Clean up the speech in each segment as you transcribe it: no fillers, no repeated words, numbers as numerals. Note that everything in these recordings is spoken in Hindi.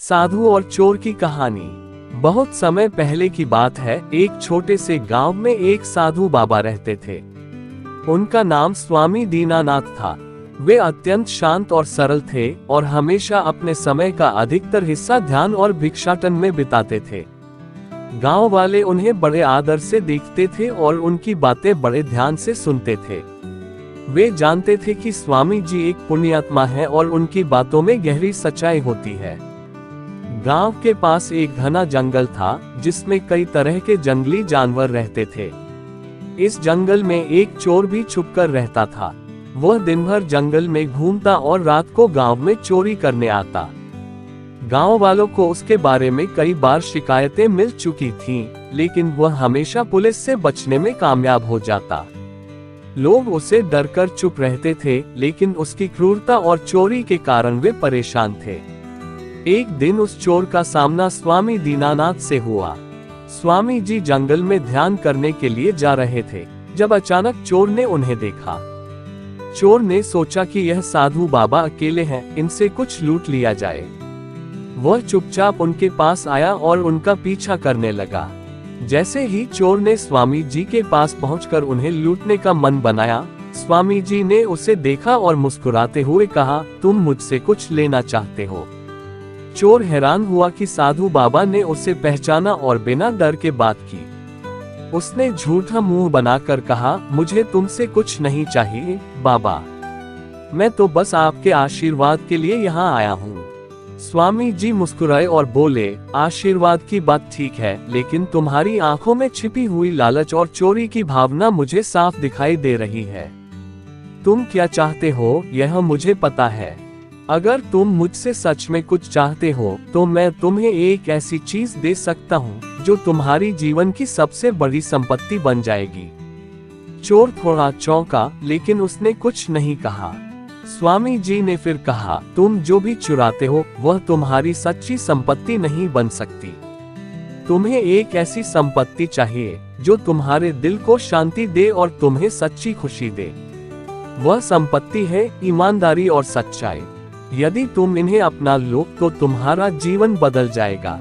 साधु और चोर की कहानी। बहुत समय पहले की बात है। एक छोटे से गांव में एक साधु बाबा रहते थे। उनका नाम स्वामी दीनानाथ था। वे अत्यंत शांत और सरल थे और हमेशा अपने समय का अधिकतर हिस्सा ध्यान और भिक्षाटन में बिताते थे। गांव वाले उन्हें बड़े आदर से देखते थे और उनकी बातें बड़े ध्यान से सुनते थे। वे जानते थे कि स्वामी जी एक पुण्यात्मा है और उनकी बातों में गहरी सच्चाई होती है। गांव के पास एक घना जंगल था जिसमें कई तरह के जंगली जानवर रहते थे। इस जंगल में एक चोर भी छुपकर रहता था। वह दिन भर जंगल में घूमता और रात को गांव में चोरी करने आता। गांव वालों को उसके बारे में कई बार शिकायतें मिल चुकी थीं, लेकिन वह हमेशा पुलिस से बचने में कामयाब हो जाता। लोग उसे डरकर चुप रहते थे, लेकिन उसकी क्रूरता और चोरी के कारण वे परेशान थे। एक दिन उस चोर का सामना स्वामी दीनानाथ से हुआ। स्वामी जी जंगल में ध्यान करने के लिए जा रहे थे, जब अचानक चोर ने उन्हें देखा। चोर ने सोचा कि यह साधु बाबा अकेले हैं, इनसे कुछ लूट लिया जाए। वह चुपचाप उनके पास आया और उनका पीछा करने लगा। जैसे ही चोर ने स्वामी जी के पास पहुंचकर उन्हें लूटने का मन बनाया, स्वामी जी ने उसे देखा और मुस्कुराते हुए कहा, तुम मुझसे कुछ लेना चाहते हो? चोर हैरान हुआ कि साधु बाबा ने उसे पहचाना और बिना डर के बात की। उसने झूठा मुंह बनाकर कहा, मुझे तुमसे कुछ नहीं चाहिए बाबा, मैं तो बस आपके आशीर्वाद के लिए यहाँ आया हूँ। स्वामी जी मुस्कुराए और बोले, आशीर्वाद की बात ठीक है, लेकिन तुम्हारी आंखों में छिपी हुई लालच और चोरी की भावना मुझे साफ दिखाई दे रही है। तुम क्या चाहते हो यह मुझे पता है। अगर तुम मुझसे सच में कुछ चाहते हो तो मैं तुम्हें एक ऐसी चीज दे सकता हूँ जो तुम्हारी जीवन की सबसे बड़ी संपत्ति बन जाएगी। चोर थोड़ा चौंका, लेकिन उसने कुछ नहीं कहा। स्वामी जी ने फिर कहा, तुम जो भी चुराते हो वह तुम्हारी सच्ची संपत्ति नहीं बन सकती। तुम्हें एक ऐसी संपत्ति चाहिए जो तुम्हारे दिल को शांति दे और तुम्हें सच्ची खुशी दे। वह संपत्ति है ईमानदारी और सच्चाई। यदि तुम इन्हें अपना लो तो तुम्हारा जीवन बदल जाएगा।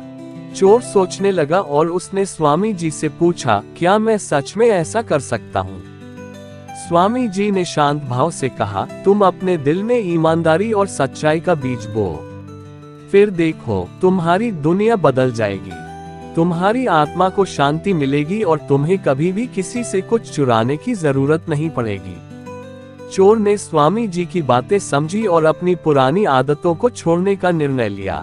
चोर सोचने लगा और उसने स्वामी जी से पूछा, क्या मैं सच में ऐसा कर सकता हूँ? स्वामी जी ने शांत भाव से कहा, तुम अपने दिल में ईमानदारी और सच्चाई का बीज बो, फिर देखो तुम्हारी दुनिया बदल जाएगी। तुम्हारी आत्मा को शांति मिलेगी और तुम्हें कभी भी किसी से कुछ चुराने की जरूरत नहीं पड़ेगी। चोर ने स्वामी जी की बातें समझी और अपनी पुरानी आदतों को छोड़ने का निर्णय लिया।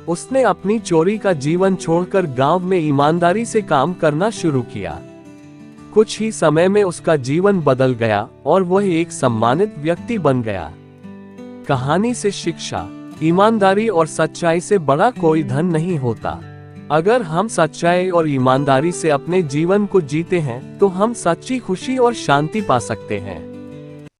उसने अपनी चोरी का जीवन छोड़कर गांव में ईमानदारी से काम करना शुरू किया। कुछ ही समय में उसका जीवन बदल गया और वह एक सम्मानित व्यक्ति बन गया। कहानी से शिक्षा, ईमानदारी और सच्चाई से बड़ा कोई धन नहीं होता। अगर हम सच्चाई और ईमानदारी से अपने जीवन को जीते हैं तो हम सच्ची खुशी और शांति पा सकते हैं।